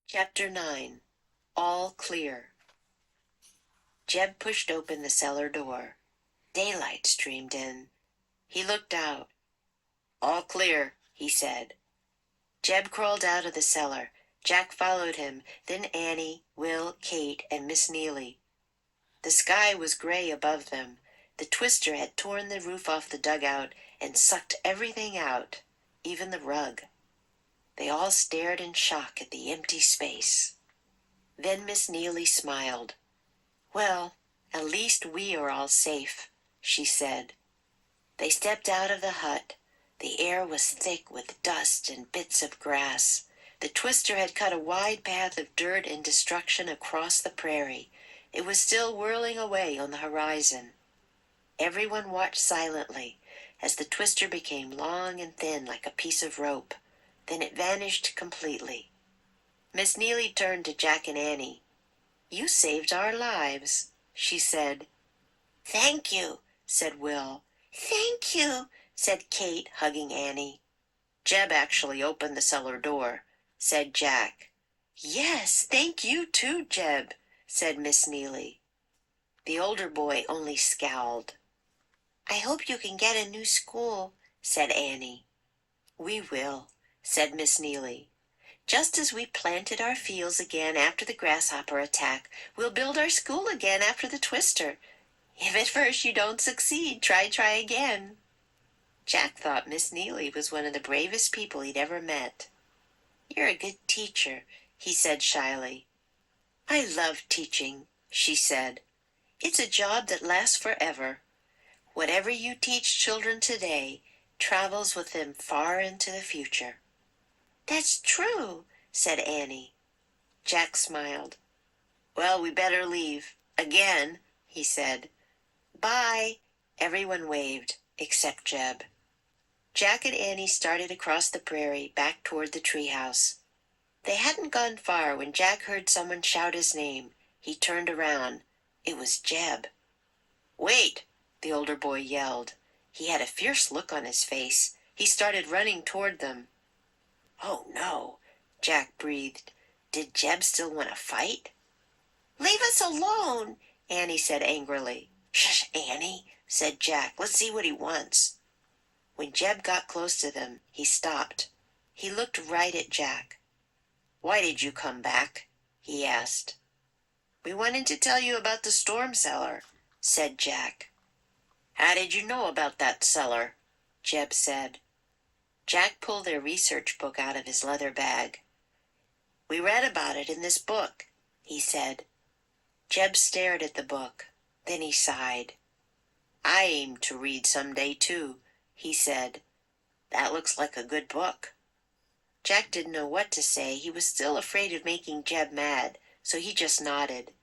Chapter 9. All Clear. Jeb pushed open the cellar door. Daylight streamed in. He looked out. "All clear," he said. Jeb crawled out of the cellar. Jack followed him, then Annie, Will, Kate, and Miss Neely. The sky was gray above them. The twister had torn the roof off the dugout and sucked everything out, even the rug. They all stared in shock at the empty space. Then Miss Neely smiled. "Well, at least we are all safe," she said. They stepped out of the hut. The air was thick with dust and bits of grass. The twister had cut a wide path of dirt and destruction across the prairie. It was still whirling away on the horizon. Everyone watched silently as the twister became long and thin like a piece of rope. Then it vanished completely. Miss Neely turned to Jack and Annie. "You saved our lives," she said. "Thank you," said Will. "Thank you," said Kate, hugging Annie. "Jeb actually opened the cellar door," said Jack. "Yes, thank you too, Jeb," said Miss Neely. The older boy only scowled. "I hope you can get a new school," said Annie. "We will," said Miss Neely. "Just as we planted our fields again after the grasshopper attack, we'll build our school again after the twister. If at first you don't succeed, try again." Jack thought Miss Neely was one of the bravest people he'd ever met. "You're a good teacher," he said shyly. "I love teaching," she said. "It's a job that lasts forever. Whatever you teach children today travels with them far into the future." "That's true," said Annie. Jack smiled. "Well, we better leave. Again," he said. "Bye." Everyone waved, except Jeb. Jack and Annie started across the prairie back toward the treehouse. They hadn't gone far when Jack heard someone shout his name. He turned around. It was Jeb. "Wait!" the older boy yelled. He had a fierce look on his face. He started running toward them. "Oh, no," Jack breathed. Did Jeb still want to fight? "Leave us alone," Annie said angrily. "Shush, Annie," said Jack. "Let's see what he wants." When Jeb got close to them, he stopped. He looked right at Jack. "Why did you come back?" he asked. "We wanted to tell you about the storm cellar," said Jack. "How did you know about that cellar?" Jeb said. Jack pulled their research book out of his leather bag. "We read about it in this book," he said. Jeb stared at the book. Then he sighed. "I aim to read some day too," he said. "That looks like a good book." Jack didn't know what to say. He was still afraid of making Jeb mad, so he just nodded.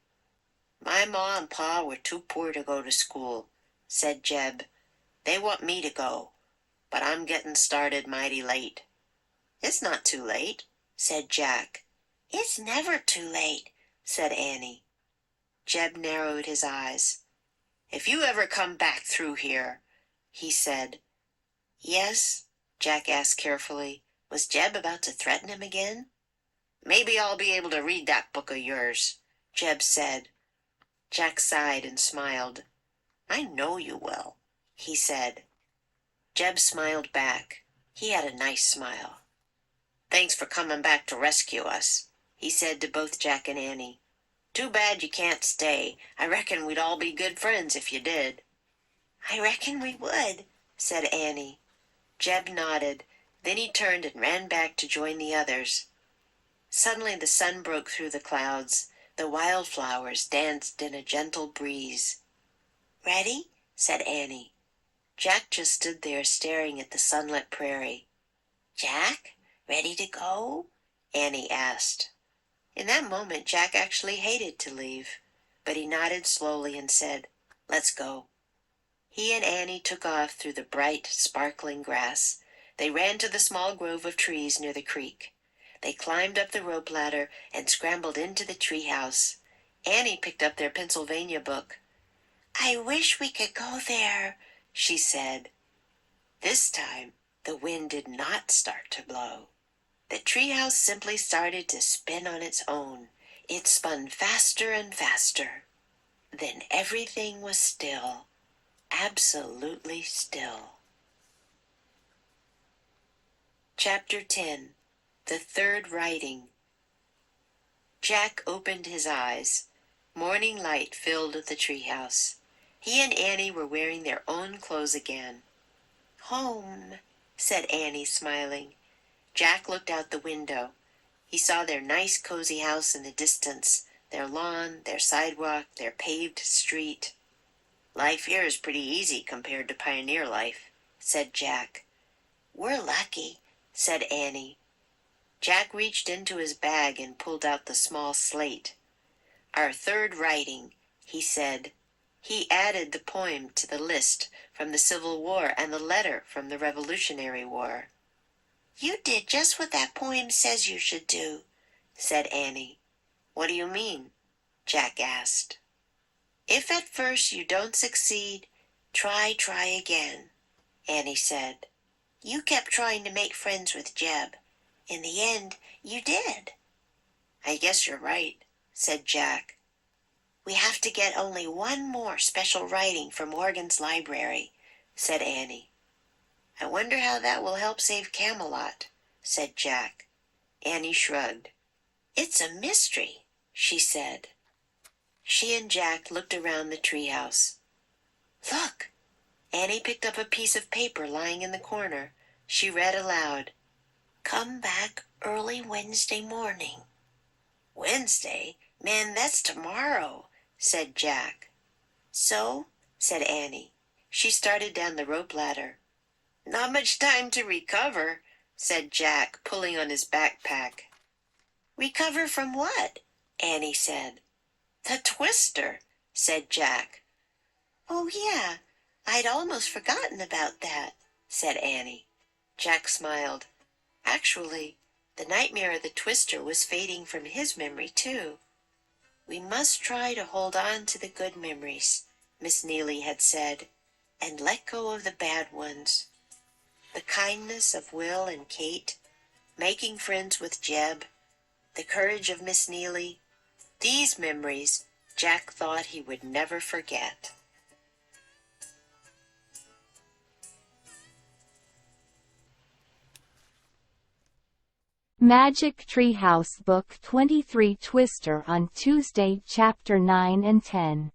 "My ma and pa were too poor to go to school," said Jeb. "They want me to go, but I'm getting started mighty late." "It's not too late," said Jack. "It's never too late," said Annie. Jeb narrowed his eyes. "If you ever come back through here," he said. "Yes?" Jack asked carefully. Was Jeb about to threaten him again? "Maybe I'll be able to read that book of yours," Jeb said. Jack sighed and smiled. "I know you will," he said. Jeb smiled back. He had a nice smile. "Thanks for coming back to rescue us," he said to both Jack and Annie. "Too bad you can't stay. I reckon we'd all be good friends if you did." "I reckon we would," said Annie. Jeb nodded. Then he turned and ran back to join the others. Suddenly the sun broke through the clouds. The wildflowers danced in a gentle breeze. "Ready?" said Annie. Jack just stood there staring at the sunlit prairie. "Jack, ready to go?" Annie asked. In that moment Jack actually hated to leave, but he nodded slowly and said, "Let's go." He and Annie took off through the bright, sparkling grass. They ran to the small grove of trees near the creek. They climbed up the rope ladder and scrambled into the treehouse. Annie picked up their Pennsylvania book. "I wish we could go there," she said. This time the wind did not start to blow. The treehouse simply started to spin on its own. It spun faster and faster. Then everything was still, absolutely still. Chapter 10. The Third Writing. Jack opened his eyes. Morning light filled the treehouse. He and Annie were wearing their own clothes again. "Home," said Annie, smiling. Jack looked out the window. He saw their nice cozy house in the distance, their lawn, their sidewalk, their paved street. "Life here is pretty easy compared to pioneer life," said Jack. "We're lucky," said Annie. Jack reached into his bag and pulled out the small slate. "Our third writing," he said. He added the poem to the list from the Civil War and the letter from the Revolutionary War. "You did just what that poem says you should do," said Annie. "What do you mean?" Jack asked. "If at first you don't succeed, try again," Annie said. "You kept trying to make friends with Jeb. In the end, you did." "I guess you're right," said Jack. "We have to get only one more special writing from Morgan's library," said Annie. "I wonder how that will help save Camelot," said Jack. Annie shrugged. "It's a mystery," she said. She and Jack looked around the treehouse. "Look!" Annie picked up a piece of paper lying in the corner. She read aloud, "Come back early Wednesday morning." "Wednesday? Man, that's tomorrow," said Jack. "So?" said Annie. She started down the rope ladder. "Not much time to recover," said Jack, pulling on his backpack. "Recover from what?" Annie said. "The twister," said Jack. "Oh, yeah, I'd almost forgotten about that," said Annie. Jack smiled. Actually, the nightmare of the twister was fading from his memory, too. "We must try to hold on to the good memories," Miss Neely had said, "and let go of the bad ones." The kindness of Will and Kate, making friends with Jeb, the courage of Miss Neely, these memories Jack thought he would never forget. Magic Treehouse Book 23 Twister on Tuesday Chapter 9 and 10.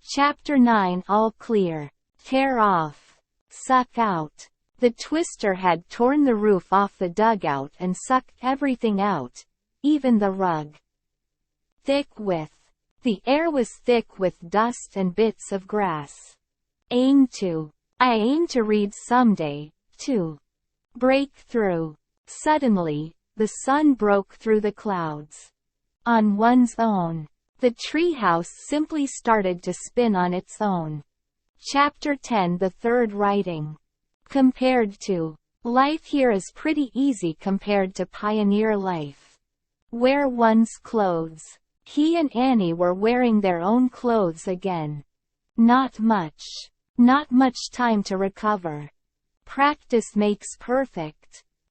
Chapter 9 All Clear. Tear off. Suck out. The twister had torn the roof off the dugout and sucked everything out, even the rug. The air was thick with dust and bits of grass. I aim to read someday, too. Break through. Suddenly, the sun broke through the clouds. On one's own. The treehouse simply started to spin on its own. Chapter 10 The Third Writing. Compared to. Life here is pretty easy compared to pioneer life. Wear one's clothes. He and Annie were wearing their own clothes again. Not much time to recover. Practice makes perfect.